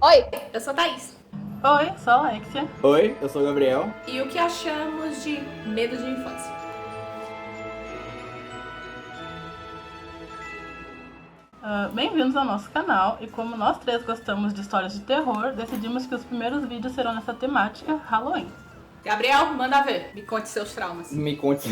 Oi, eu sou a Thaís. Oi, sou a Alexia. Oi, eu sou o Gabriel. E o que achamos de medo de infância? Bem-vindos ao nosso canal, e como nós três gostamos de histórias de terror, decidimos que os primeiros vídeos serão nessa temática Halloween. Gabriel, manda ver. Me conte seus traumas. Me conte.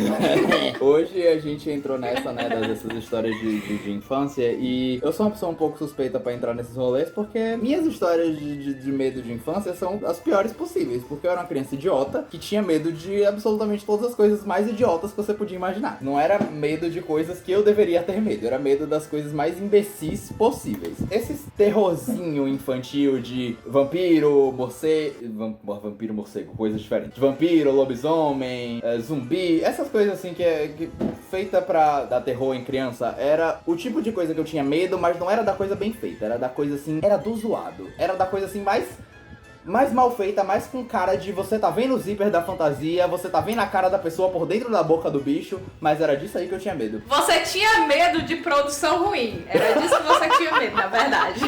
Hoje a gente entrou nessa, né, dessas histórias de infância, e eu sou uma pessoa um pouco suspeita pra entrar nesses rolês, porque minhas histórias de medo de infância são as piores possíveis, porque eu era uma criança idiota que tinha medo de absolutamente todas as coisas mais idiotas que você podia imaginar. Não era medo de coisas que eu deveria ter medo, era medo das coisas mais imbecis possíveis. Esses terrorzinho infantil de vampiro, morcego, coisas diferentes. Vampiro, lobisomem, zumbi, essas coisas assim que feita pra dar terror em criança, era o tipo de coisa que eu tinha medo, mas não era da coisa bem feita, era da coisa assim, era do zoado, era da coisa assim mais mal feita, mais com cara de você tá vendo o zíper da fantasia, você tá vendo a cara da pessoa por dentro da boca do bicho, mas era disso aí que eu tinha medo. Você tinha medo de produção ruim. Era disso que você tinha medo, na verdade.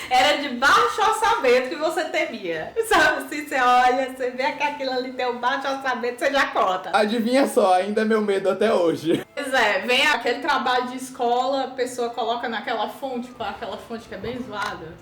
Era de baixo orçamento que você temia. Sabe, assim, você olha, você vê que aquilo ali tem um baixo orçamento, você já conta. Adivinha só, ainda é meu medo até hoje. Pois é, vem aquele trabalho de escola, a pessoa coloca naquela fonte, aquela fonte que é bem zoada.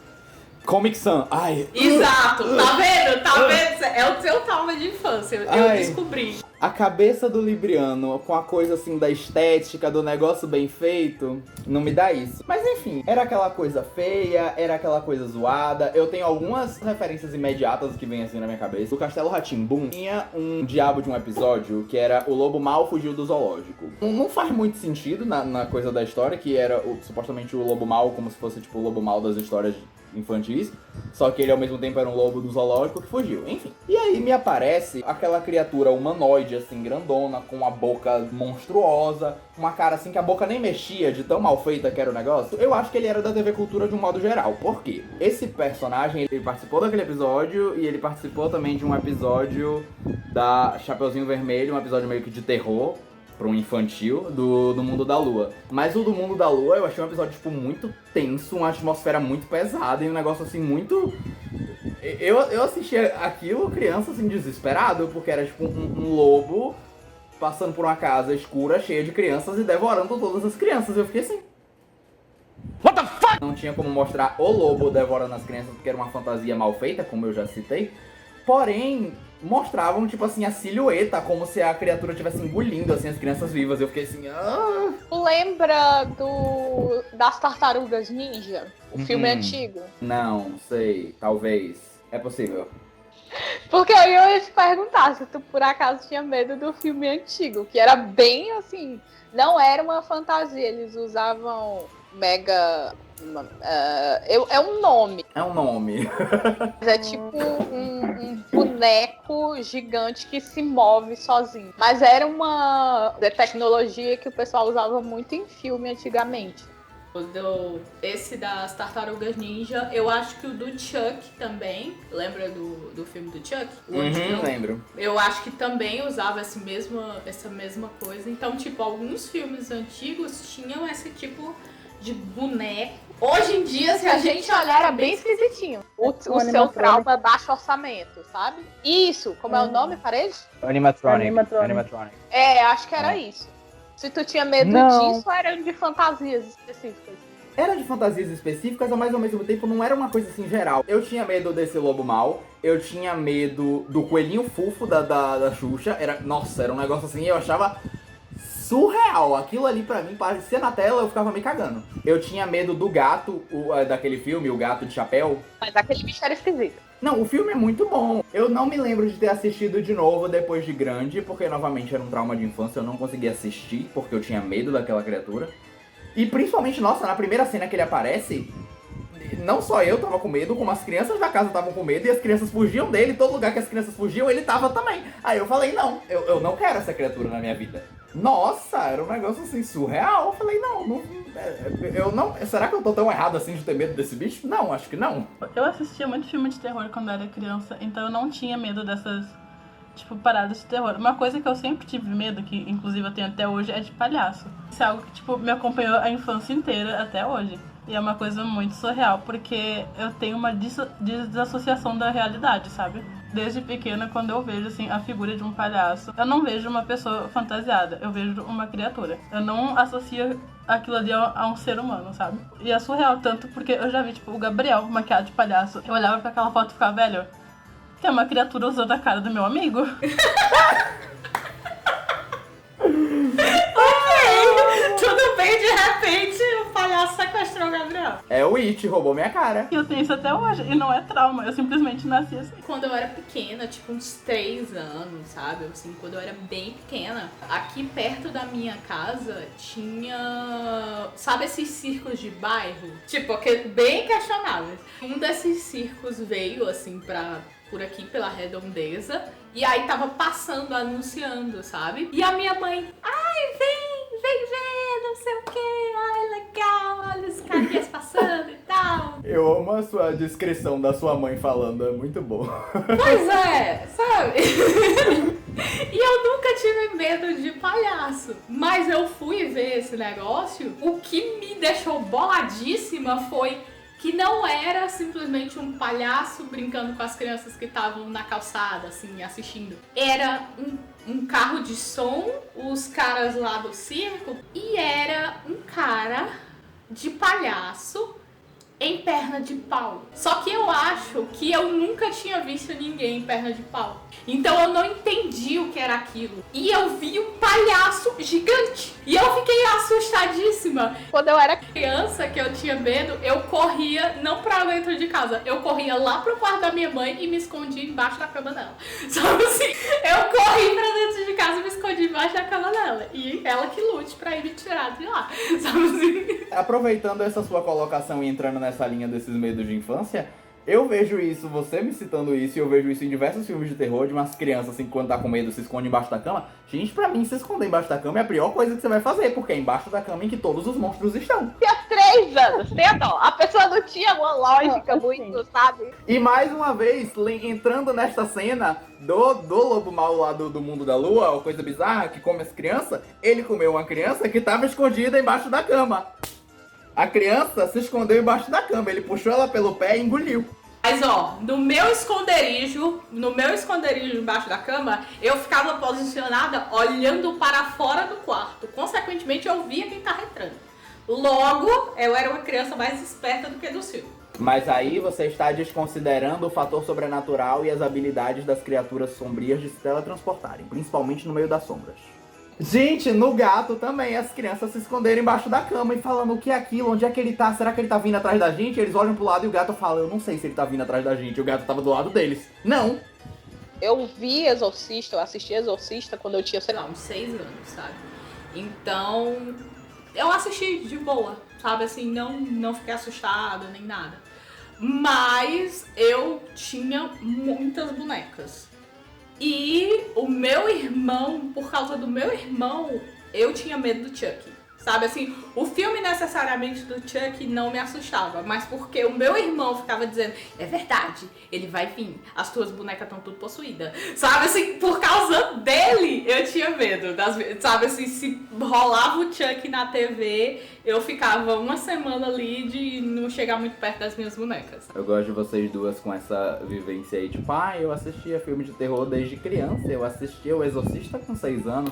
Comic Sans, ai. Exato, tá vendo? Tá vendo? É o seu trauma de infância, eu descobri. A cabeça do Libriano, com a coisa assim da estética, do negócio bem feito, não me dá isso. Mas enfim, era aquela coisa feia, era aquela coisa zoada. Eu tenho algumas referências imediatas que vêm assim na minha cabeça. O Castelo Rá-Tim-Bum tinha um diabo de um episódio que era o lobo mau fugiu do zoológico. Não faz muito sentido na coisa da história, que era supostamente o lobo mau, como se fosse tipo o lobo mau das histórias infantis, só que ele ao mesmo tempo era um lobo do zoológico que fugiu, enfim. E aí me aparece aquela criatura humanoide, assim, grandona, com a boca monstruosa, uma cara assim que a boca nem mexia de tão mal feita que era o negócio. Eu acho que ele era da TV Cultura de um modo geral. Por quê? Esse personagem, ele participou daquele episódio e ele participou também de um episódio da Chapeuzinho Vermelho, um episódio meio que de terror, para um infantil, do Mundo da Lua. Mas o do Mundo da Lua eu achei um episódio, tipo, muito tenso, uma atmosfera muito pesada e um negócio, assim, muito... Eu assisti aquilo, criança, assim, desesperado, porque era, tipo, um lobo passando por uma casa escura, cheia de crianças e devorando todas as crianças. Eu fiquei assim... What the fuck? Não tinha como mostrar o lobo devorando as crianças, porque era uma fantasia mal feita, como eu já citei. Porém, mostravam, tipo assim, a silhueta, como se a criatura estivesse engolindo, assim, as crianças vivas. Eu fiquei assim... Lembra das Tartarugas Ninja? O filme antigo? Não, sei. Talvez. É possível. Porque eu ia te perguntar se tu por acaso tinha medo do filme antigo, que era bem assim... Não era uma fantasia, eles usavam mega... é um nome. É um nome. É tipo um boneco gigante que se move sozinho. Mas era uma tecnologia que o pessoal usava muito em filme antigamente. Esse das Tartarugas Ninja, eu acho que o do Chuck também. Lembra do filme do Chuck? Lembro. Eu acho que também usava essa mesma coisa. Então, tipo, alguns filmes antigos tinham esse tipo de boneco. Hoje em dia, se a gente olhar, era bem esquisitinho. O seu trauma é baixo orçamento, sabe? Isso, como é o nome, parede? Animatronic. É, acho que era isso. Se tu tinha medo disso, era de fantasias específicas. Era de fantasias específicas, mas ao mesmo tempo não era uma coisa assim geral. Eu tinha medo desse lobo mau, eu tinha medo do coelhinho fufo da Xuxa. Nossa, era um negócio assim, eu achava surreal. Aquilo ali pra mim, parecia na tela, eu ficava me cagando. Eu tinha medo do gato, daquele filme, O Gato de Chapéu. Mas aquele bicho era esquisito. Não, o filme é muito bom. Eu não me lembro de ter assistido de novo depois de grande, porque novamente era um trauma de infância, eu não conseguia assistir, porque eu tinha medo daquela criatura. E principalmente, nossa, na primeira cena que ele aparece, não só eu tava com medo, como as crianças da casa estavam com medo, e as crianças fugiam dele, todo lugar que as crianças fugiam, ele tava também. Aí eu falei, não, eu não quero essa criatura na minha vida. Nossa, era um negócio assim, surreal. Eu falei, eu não... Será que eu tô tão errado assim de ter medo desse bicho? Não, acho que não. Eu assistia muito filme de terror quando era criança, então eu não tinha medo dessas, tipo, paradas de terror. Uma coisa que eu sempre tive medo, que inclusive eu tenho até hoje, é de palhaço. Isso é algo que, tipo, me acompanhou a infância inteira até hoje. E é uma coisa muito surreal, porque eu tenho uma desassociação da realidade, sabe? Desde pequena, quando eu vejo, assim, a figura de um palhaço, eu não vejo uma pessoa fantasiada, eu vejo uma criatura. Eu não associo aquilo ali a um ser humano, sabe? E é surreal tanto porque eu já vi, tipo, o Gabriel maquiado de palhaço. Eu olhava pra aquela foto e ficava, velho, tem uma criatura usando a cara do meu amigo. Tudo bem, de repente o palhaço sequestrou o Gabriel. É o It, roubou minha cara. E eu tenho isso até hoje, e não é trauma, eu simplesmente nasci assim. Quando eu era pequena, tipo uns 3 anos, sabe? Assim, quando eu era bem pequena, aqui perto da minha casa tinha, sabe, esses circos de bairro? Tipo, bem questionáveis. Um desses circos veio, assim, por aqui, pela Redondeza, e aí tava passando, anunciando, sabe? E a minha mãe, ai, vem ver, não sei o que, ai, legal, olha os carinhas passando e tal. Eu amo a sua descrição da sua mãe falando, é muito bom. Pois é, sabe? E eu nunca tive medo de palhaço, mas eu fui ver esse negócio, o que me deixou boladíssima foi que não era simplesmente um palhaço brincando com as crianças que estavam na calçada, assim, assistindo. Era um carro de som, os caras lá do circo, e era um cara de palhaço em perna de pau. Só que eu acho que eu nunca tinha visto ninguém em perna de pau. Então eu não entendi o que era aquilo. E eu vi um palhaço gigante. E eu fiquei assustadíssima. Quando eu era Criança, que eu tinha medo, eu corria não pra dentro de casa. Eu corria lá pro quarto da minha mãe e me escondia embaixo da cama dela. Sabe assim? Eu corri pra dentro de casa e me escondi embaixo da cama dela. E ela que lute pra ir me tirar de lá. Sabe assim? Aproveitando essa sua colocação e entrando nessa linha desses medos de infância, eu vejo isso, você me citando isso, e eu vejo isso em diversos filmes de terror, de umas crianças assim, quando tá com medo, se esconde embaixo da cama. Gente, pra mim, se esconder embaixo da cama é a pior coisa que você vai fazer, porque é embaixo da cama em que todos os monstros estão. tinha 3 anos, tem dó. A pessoa não tinha uma lógica muito, sabe? E mais uma vez, entrando nesta cena do lobo mau lá do mundo da lua, ou coisa bizarra, que come as crianças, ele comeu uma criança que tava escondida embaixo da cama. A criança se escondeu embaixo da cama, ele puxou ela pelo pé e engoliu. Mas ó, no meu esconderijo embaixo da cama, eu ficava posicionada olhando para fora do quarto. Consequentemente, eu via quem tava entrando. Logo, eu era uma criança mais esperta do que do filme. Mas aí você está desconsiderando o fator sobrenatural e as habilidades das criaturas sombrias de se teletransportarem, principalmente no meio das sombras. Gente, no Gato também, as crianças se esconderam embaixo da cama e falando o que é aquilo, onde é que ele tá, será que ele tá vindo atrás da gente? Eles olham pro lado e o gato fala, eu não sei se ele tá vindo atrás da gente, o gato tava do lado deles. Não! Eu vi Exorcista, eu assisti Exorcista quando eu tinha, sei Sei lá, lá, uns 6 anos, sabe? Então, eu assisti de boa, sabe? Assim, não fiquei assustada nem nada. Mas eu tinha muitas bonecas. E o meu irmão, por causa do meu irmão, eu tinha medo do Chucky. Sabe assim, o filme necessariamente do Chucky não me assustava, mas porque o meu irmão ficava dizendo, é verdade, ele vai vir, as tuas bonecas estão tudo possuídas. Sabe assim, por causa dele eu tinha medo. Sabe assim, se rolava o Chucky na TV, eu ficava uma semana ali de não chegar muito perto das minhas bonecas. Eu gosto de vocês duas com essa vivência aí, tipo, eu assistia filme de terror desde criança, eu assistia O Exorcista com 6 anos.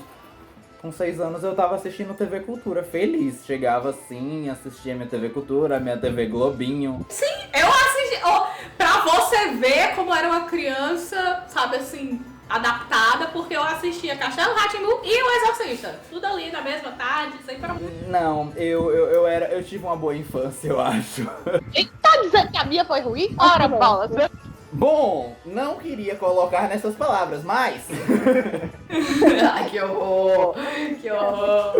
Com 6 anos eu tava assistindo TV Cultura, feliz. Chegava assim, assistia minha TV Cultura, minha TV Globinho. Sim, eu assisti. Pra você ver como era uma criança, sabe assim, adaptada, porque eu assistia Castelo Rá-Tim-Bum e O Exorcista. Tudo ali na mesma tarde, sem problema. Não, eu tive uma boa infância, eu acho. Ele tá dizendo que a minha foi ruim? Ora, bola. Bom, não queria colocar nessas palavras, mas... Ai, que horror! Que horror!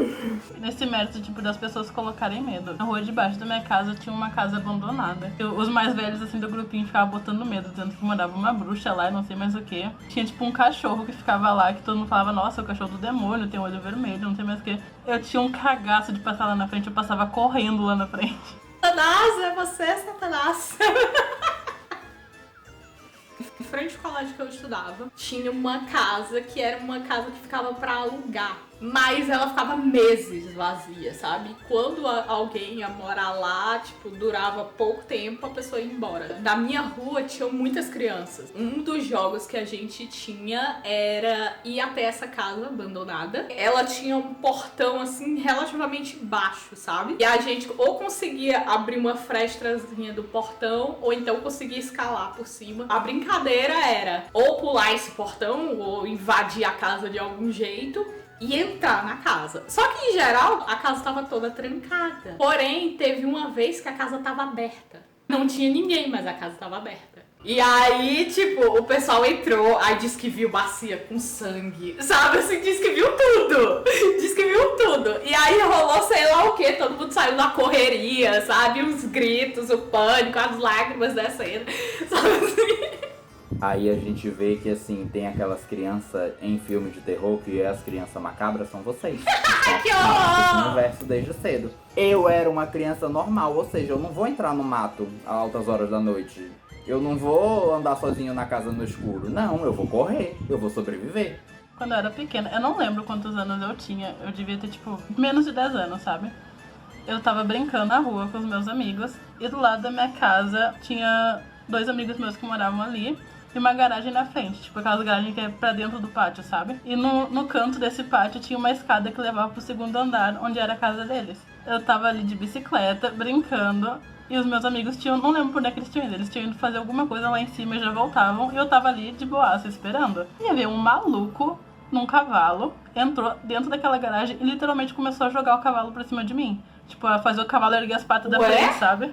Nesse mérito, tipo, das pessoas colocarem medo. Na rua debaixo da minha casa tinha uma casa abandonada. Os mais velhos, assim, do grupinho ficavam botando medo, dizendo que morava uma bruxa lá e não sei mais o que. Tinha, tipo, um cachorro que ficava lá, que todo mundo falava, nossa, o cachorro do demônio, tem olho vermelho, não sei mais o que. Eu tinha um cagaço de passar lá na frente, eu passava correndo lá na frente. Satanás, é você, Satanás! Em frente ao colégio que eu estudava, tinha uma casa que era uma casa que ficava pra alugar. mas ela ficava meses vazia, sabe? Quando alguém ia morar lá, tipo, durava pouco tempo, a pessoa ia embora. Na minha rua tinham muitas crianças. Um dos jogos que a gente tinha era ir até essa casa abandonada. Ela tinha um portão, assim, relativamente baixo, sabe? E a gente ou conseguia abrir uma frestrazinha do portão, ou então conseguia escalar por cima. A brincadeira era ou pular esse portão, ou invadir a casa de algum jeito, e entrar na casa. Só que, em geral, a casa estava toda trancada. Porém, teve uma vez que a casa estava aberta. Não tinha ninguém, mas a casa estava aberta. E aí, tipo, o pessoal entrou, aí disse que viu bacia com sangue, sabe? Assim, disse que viu tudo. Disse que viu tudo. E aí rolou sei lá o quê, todo mundo saiu na correria, sabe? Os gritos, o pânico, as lágrimas descendo, sabe assim? Aí a gente vê que, assim, tem aquelas crianças em filme de terror que as crianças macabras são vocês. Que horror! Esse universo desde cedo. Eu era uma criança normal, ou seja, eu não vou entrar no mato a altas horas da noite. Eu não vou andar sozinho na casa no escuro. Não, eu vou correr, eu vou sobreviver. Quando eu era pequena, eu não lembro quantos anos eu tinha. Eu devia ter, tipo, menos de 10 anos, sabe? Eu tava brincando na rua com os meus amigos. E do lado da minha casa tinha 2 amigos meus que moravam ali. E uma garagem na frente, tipo aquelas garagens que é pra dentro do pátio, sabe? E no canto desse pátio tinha uma escada que levava pro segundo andar, onde era a casa deles. Eu tava ali de bicicleta, brincando, e os meus amigos tinham, não lembro por onde é que eles tinham ido, eles tinham ido fazer alguma coisa lá em cima e já voltavam, e eu tava ali de boaça esperando. E veio um maluco num cavalo, entrou dentro daquela garagem e literalmente começou a jogar o cavalo pra cima de mim. Tipo, a fazer o cavalo erguer as patas da frente, sabe?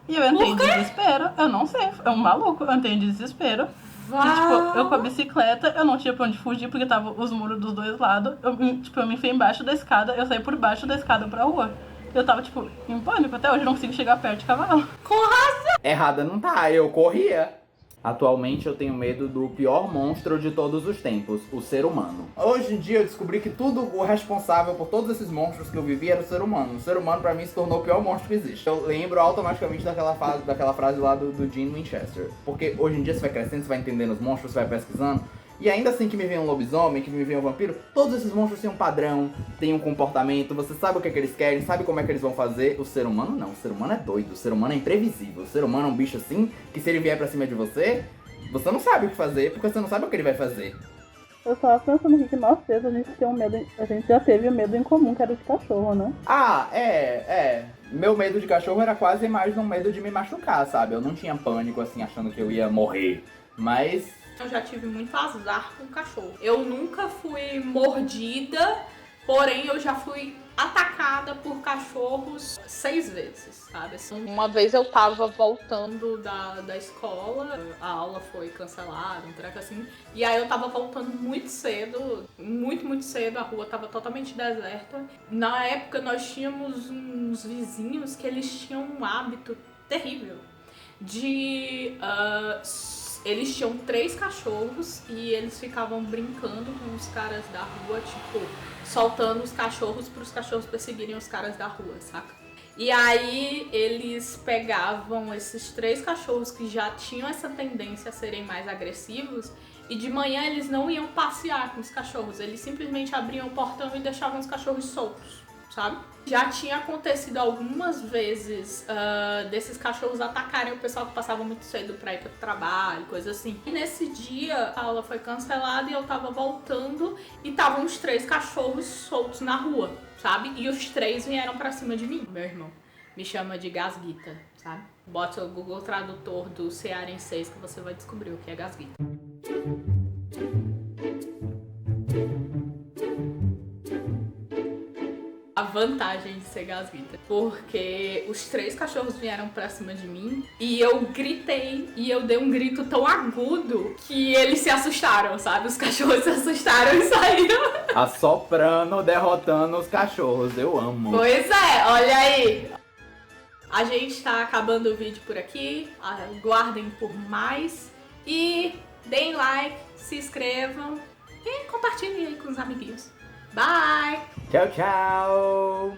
E eu entrei em desespero, eu não sei, é um maluco, eu entrei em desespero. E, tipo, eu com a bicicleta, eu não tinha pra onde fugir porque tava os muros dos dois lados. Eu me enfiei embaixo da escada, eu saí por baixo da escada pra rua. Eu tava, tipo, em pânico, até hoje eu não consigo chegar perto de cavalo. Com razão! Errada não tá, eu corria. Atualmente eu tenho medo do pior monstro de todos os tempos, o ser humano. Hoje em dia eu descobri que tudo o responsável por todos esses monstros que eu vivi era o ser humano. O ser humano pra mim se tornou o pior monstro que existe. Eu lembro automaticamente daquela frase lá do Gene Winchester. Porque hoje em dia você vai crescendo, você vai entendendo os monstros, você vai pesquisando. E ainda assim que me vem um lobisomem, que me vem um vampiro, todos esses monstros têm um padrão, têm um comportamento, você sabe o que é que eles querem, sabe como é que eles vão fazer. O ser humano não, o ser humano é doido, o ser humano é imprevisível. O ser humano é um bicho assim, que se ele vier pra cima de você, você não sabe o que fazer, porque você não sabe o que ele vai fazer. Eu tava pensando aqui que nós três, a gente já teve o medo em comum, que era de cachorro, né? Ah, meu medo de cachorro era quase mais um medo de me machucar, sabe? Eu não tinha pânico, assim, achando que eu ia morrer, mas... Eu já tive muito azar com cachorro. Eu nunca fui mordida, porém eu já fui atacada por cachorros 6 vezes, sabe? Assim, Uma vez eu tava voltando. da escola, a aula foi cancelada, um treco assim. E aí eu tava voltando muito cedo, muito cedo, a rua tava totalmente deserta. Na época nós tínhamos uns vizinhos que eles tinham um hábito terrível de... eles tinham 3 cachorros e eles ficavam brincando com os caras da rua, tipo, soltando os cachorros para os cachorros perseguirem os caras da rua, saca? E aí eles pegavam esses 3 cachorros que já tinham essa tendência a serem mais agressivos e de manhã eles não iam passear com os cachorros, eles simplesmente abriam o portão e deixavam os cachorros soltos, sabe? Já tinha acontecido algumas vezes desses cachorros atacarem o pessoal que passava muito cedo pra ir pro trabalho, coisa assim. E nesse dia a aula foi cancelada e eu tava voltando e estavam os 3 cachorros soltos na rua, sabe? E os 3 vieram pra cima de mim. Meu irmão me chama de gasguita, sabe? Bota o Google Tradutor do cearenseis que você vai descobrir o que é gasguita. A vantagem de ser gasguita, porque os 3 cachorros vieram pra cima de mim e eu gritei e eu dei um grito tão agudo que eles se assustaram, sabe? Os cachorros se assustaram e saíram. Assoprando, derrotando os cachorros, eu amo. Pois é, olha aí. A gente tá acabando o vídeo por aqui, aguardem por mais e deem like, se inscrevam e compartilhem aí com os amiguinhos. Bye! Tchau, tchau!